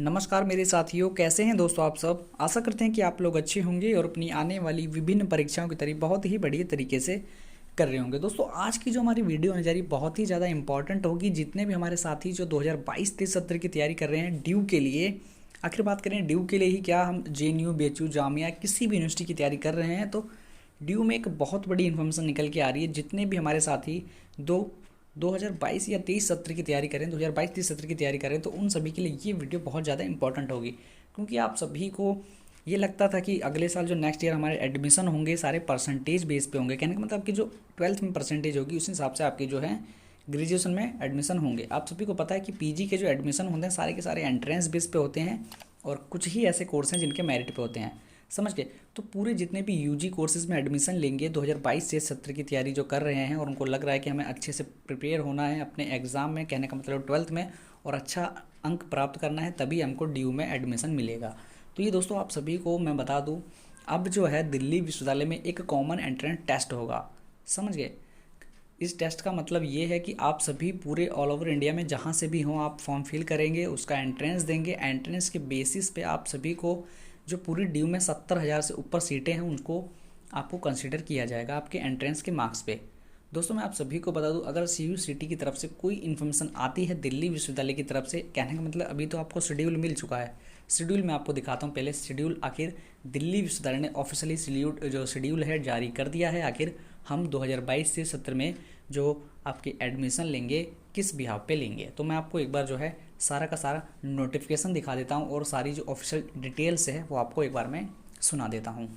नमस्कार मेरे साथियों, कैसे हैं दोस्तों आप सब। आशा करते हैं कि आप लोग अच्छे होंगे और अपनी आने वाली विभिन्न परीक्षाओं की तैयारी बहुत ही बढ़िया तरीके से कर रहे होंगे। दोस्तों आज की जो हमारी वीडियो होने जा रही है बहुत ही ज़्यादा इंपॉर्टेंट होगी। जितने भी हमारे साथी जो 2022-23 सत्र की तैयारी कर रहे हैं ड्यू के लिए, आखिर बात करें ड्यू के लिए ही क्या, हम JNU BHU जामिया किसी भी यूनिवर्सिटी की तैयारी कर रहे हैं तो ड्यू में एक बहुत बड़ी इन्फॉर्मेशन निकल के आ रही है। जितने भी हमारे साथी 2022 या 23 सत्र की तैयारी करें, 2022-23 सत्र की तैयारी करें तो उन सभी के लिए ये वीडियो बहुत ज़्यादा इंपॉर्टेंट होगी। क्योंकि आप सभी को ये लगता था कि अगले साल जो नेक्स्ट ईयर हमारे एडमिशन होंगे सारे परसेंटेज बेस पे होंगे। कहने का मतलब आपकी जो 12th में परसेंटेज होगी उस हिसाब से आपके जो है ग्रेजुएशन में एडमिशन होंगे। आप सभी को पता है कि PG के जो एडमिशन होते हैं सारे के सारे एंट्रेंस बेस पे होते हैं और कुछ ही ऐसे कोर्स हैं जिनके मेरिट पे होते हैं, समझ गए। तो पूरे जितने भी UG कोर्सेज में एडमिशन लेंगे 2022 से सत्र की तैयारी जो कर रहे हैं और उनको लग रहा है कि हमें अच्छे से प्रिपेयर होना है अपने एग्ज़ाम में, कहने का मतलब 12th में, और अच्छा अंक प्राप्त करना है, तभी हमको ड्यू में एडमिशन मिलेगा। तो ये दोस्तों आप सभी को मैं बता दूँ, अब जो है दिल्ली विश्वविद्यालय में एक कॉमन एंट्रेंस टेस्ट होगा, समझ गए। इस टेस्ट का मतलब ये है कि आप सभी पूरे ऑल ओवर इंडिया में जहाँ से भी हों आप फॉर्म फिल करेंगे, उसका एंट्रेंस देंगे। एंट्रेंस के बेसिस पे आप सभी को जो पूरी ड्यू में 70,000 से ऊपर सीटें हैं उनको आपको कंसीडर किया जाएगा आपके एंट्रेंस के मार्क्स पे। दोस्तों मैं आप सभी को बता दूं, अगर CUCT की तरफ से कोई इन्फॉर्मेशन आती है दिल्ली विश्वविद्यालय की तरफ से, कहने का मतलब अभी तो आपको शेड्यूल मिल चुका है। शेड्यूल मैं आपको दिखाता हूँ पहले। शेड्यूल आखिर दिल्ली विश्वविद्यालय ने ऑफिशियली जो शेड्यूल है जारी कर दिया है। आखिर हम 2022 से सत्र में जो आपके एडमिशन लेंगे किस बिहाव पे लेंगे, तो मैं आपको एक बार जो है सारा का सारा नोटिफिकेशन दिखा देता हूँ और सारी जो ऑफिशियल डिटेल्स है वो आपको एक बार मैं सुना देता हूँ।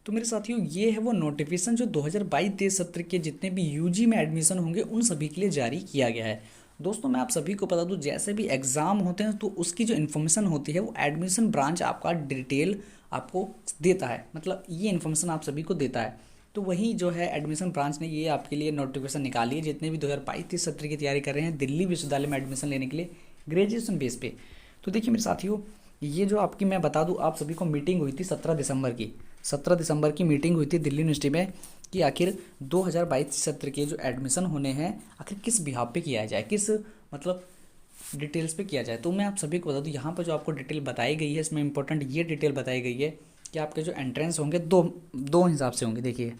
तो मेरे साथियों ये है वो नोटिफिकेशन जो 2022-23 सत्र के जितने भी UG में एडमिशन होंगे उन सभी के लिए जारी किया गया है। दोस्तों मैं आप सभी को बता दूं, जैसे भी एग्ज़ाम होते हैं तो उसकी जो इन्फॉर्मेशन होती है वो एडमिशन ब्रांच आपका डिटेल आपको देता है, मतलब ये इन्फॉर्मेशन आप सभी को देता है। तो वही जो है एडमिशन ब्रांच ने ये आपके लिए नोटिफिकेशन निकाली है जितने भी 2022-23 सत्र की तैयारी कर रहे हैं दिल्ली विश्वविद्यालय में एडमिशन लेने के लिए ग्रेजुएशन बेस पे। तो देखिए मेरे साथियों, ये जो आपकी मैं बता दूं आप सभी को मीटिंग हुई थी 17 दिसंबर की मीटिंग हुई थी दिल्ली यूनिवर्सिटी में कि आखिर 2022 सत्र के जो एडमिशन होने हैं आखिर किस बिहाव पे किया जाए, किस मतलब डिटेल्स पे किया जाए। तो मैं आप सभी को बता दूं यहाँ पर जो आपको डिटेल बताई गई है इसमें इंपॉर्टेंट ये डिटेल बताई गई है कि आपके जो एंट्रेंस होंगे दो हिसाब से होंगे। देखिए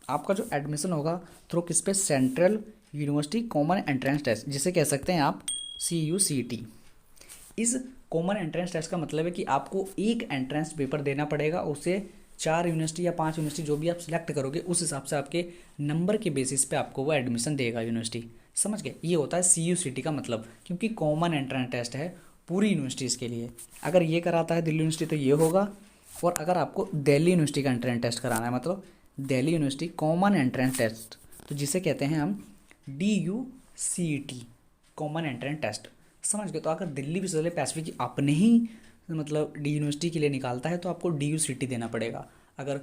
आपका जो एडमिशन होगा थ्रू किस पे, central university common entrance test, जिसे कह सकते हैं आप CUCT। इस कॉमन एंट्रेंस टेस्ट का मतलब है कि आपको एक एंट्रेंस पेपर देना पड़ेगा, उसे 4 यूनिवर्सिटी या 5 यूनिवर्सिटी जो भी आप सिलेक्ट करोगे उस हिसाब से आपके नंबर के बेसिस पे आपको वो एडमिशन देगा यूनिवर्सिटी, समझ गए। ये होता है CUCT का मतलब, क्योंकि कॉमन एंट्रेंस टेस्ट है पूरी यूनिवर्सिटीज़ के लिए। अगर ये कराता है दिल्ली यूनिवर्सिटी तो ये होगा, और अगर आपको दिल्ली यूनिवर्सिटी का एंट्रेंस टेस्ट कराना है मतलब Delhi university common entrance test, तो जिसे कहते हैं हम DUCET कॉमन एंट्रेंस टेस्ट, समझ गए। तो अगर दिल्ली विश्वविद्यालय पैसिफिक अपने ही मतलब डी यूनिवर्सिटी के लिए निकालता है तो आपको DUCET देना पड़ेगा। अगर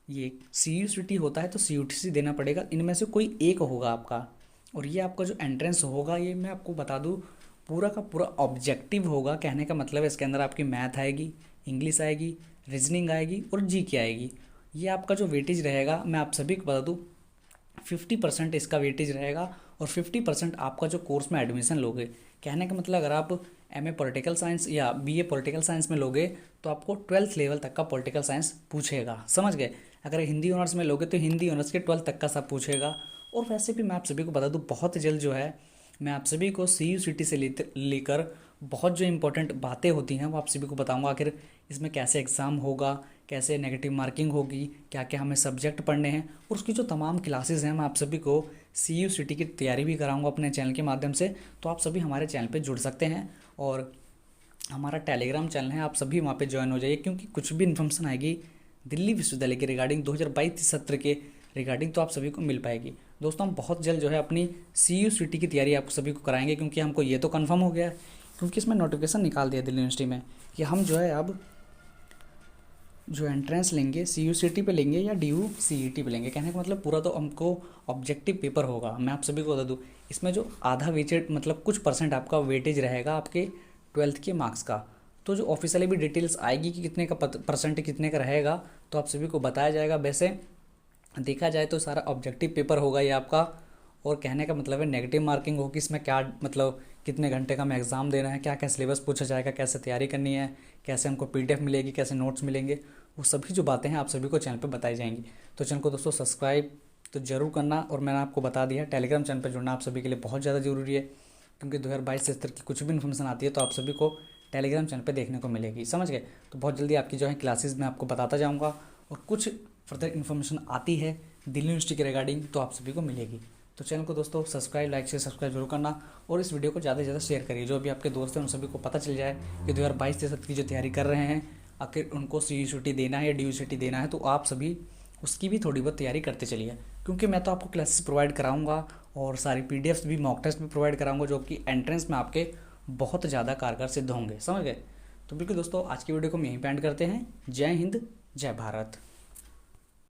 ये CUCT होता है तो CUTC देना पड़ेगा। इनमें से कोई एक होगा आपका। और ये आपका जो एंट्रेंस होगा ये मैं आपको बता दूँ पूरा का पूरा ऑब्जेक्टिव होगा। कहने का मतलब है इसके अंदर आपकी मैथ आएगी, इंग्लिश आएगी, रीजनिंग आएगी और GK आएगी। ये आपका जो वेटेज रहेगा मैं आप सभी को बता दूँ 50% इसका वेटेज रहेगा और 50% आपका जो कोर्स में एडमिशन लोगे। कहने का मतलब अगर आप MA पॉलिटिकल साइंस या BA पॉलिटिकल साइंस में लोगे तो आपको 12th लेवल तक का पॉलिटिकल साइंस पूछेगा, समझ गए। अगर हिंदी ऑनर्स में लोगे तो हिंदी ऑनर्स के 12th तक का सब पूछेगा। और वैसे भी मैं आप सभी को बता दूँ बहुत जल्द जो है मैं आप सभी को CUCT से लेकर बहुत जो इंपॉर्टेंट बातें होती हैं वो आप सभी को बताऊंगा। आखिर इसमें कैसे एग्ज़ाम होगा, कैसे नेगेटिव मार्किंग होगी, क्या क्या हमें सब्जेक्ट पढ़ने हैं, और उसकी जो तमाम क्लासेस हैं मैं आप सभी को CUCT की तैयारी भी कराऊंगा अपने चैनल के माध्यम से। तो आप सभी हमारे चैनल पे जुड़ सकते हैं और हमारा टेलीग्राम चैनल है, आप सभी वहाँ पे ज्वाइन हो जाइए, क्योंकि कुछ भी इन्फॉर्मेशन आएगी दिल्ली विश्वविद्यालय के रिगार्डिंग 2022 सत्र के रिगार्डिंग तो आप सभी को मिल पाएगी। दोस्तों हम बहुत जल्द जो है अपनी CUCT की तैयारी आप सभी को कराएंगे, क्योंकि हमको ये तो कंफर्म हो गया है, क्योंकि इसमें नोटिफिकेशन निकाल दिया दिल्ली यूनिवर्सिटी में कि हम जो है अब जो एंट्रेंस लेंगे CUCT पे लेंगे या DUCET पे लेंगे। कहने का मतलब पूरा तो हमको ऑब्जेक्टिव पेपर होगा। मैं आप सभी को बता दूँ इसमें जो आधा वेटेज मतलब कुछ % आपका वेटेज रहेगा आपके 12th के मार्क्स का। तो जो ऑफिशियली भी डिटेल्स आएगी कि कितने का % कितने का रहेगा तो आप सभी को बताया जाएगा। वैसे देखा जाए तो सारा ऑब्जेक्टिव पेपर होगा ये आपका, और कहने का मतलब है नेगेटिव मार्किंग होगी इसमें, क्या मतलब कितने घंटे का हमें एग्ज़ाम देना है, क्या क्या सिलेबस पूछा जाएगा, कैसे तैयारी करनी है, कैसे हमको पीडीएफ मिलेगी, कैसे नोट्स मिलेंगे, वो सभी जो बातें हैं आप सभी को चैनल पे बताई जाएंगी। तो चैनल को दोस्तों सब्सक्राइब तो ज़रूर करना, और मैंने आपको बता दिया टेलीग्राम चैनल पर जुड़ना आप सभी के लिए बहुत ज़्यादा ज़रूरी है, क्योंकि 2022 से इस तरह की कुछ भी इन्फॉर्मेशन आती है तो आप सभी को टेलीग्राम चैनल पे देखने को मिलेगी, समझ गए। तो बहुत जल्दी आपकी जो है क्लासेस मैं आपको बताता जाऊँगा, और कुछ फर्दर इन्फॉर्मेशन आती है दिल्ली यूनिवर्सिटी के रिगार्डिंग तो आप सभी को मिलेगी। तो चैनल को दोस्तों सब्सक्राइब, लाइक शेयर सब्सक्राइब जरूर करना, और इस वीडियो को ज़्यादा से ज़्यादा शेयर करिए, जो भी आपके दोस्त हैं उन सभी को पता चल जाए कि 2022-23 की जो तैयारी कर रहे हैं, आखिर उनको CU/CT देना है या DU/CT देना है, तो आप सभी उसकी भी थोड़ी बहुत तैयारी करते चलिए, क्योंकि मैं तो आपको क्लासेस प्रोवाइड कराऊंगा और सारी PDFs भी, मॉक टेस्ट भी प्रोवाइड कराऊंगा, जो कि एंट्रेंस में आपके बहुत ज़्यादा कारगर सिद्ध होंगे, समझ गए। तो बिल्कुल दोस्तों आज की वीडियो को हम यहीं पे एंड करते हैं। जय हिंद, जय भारत।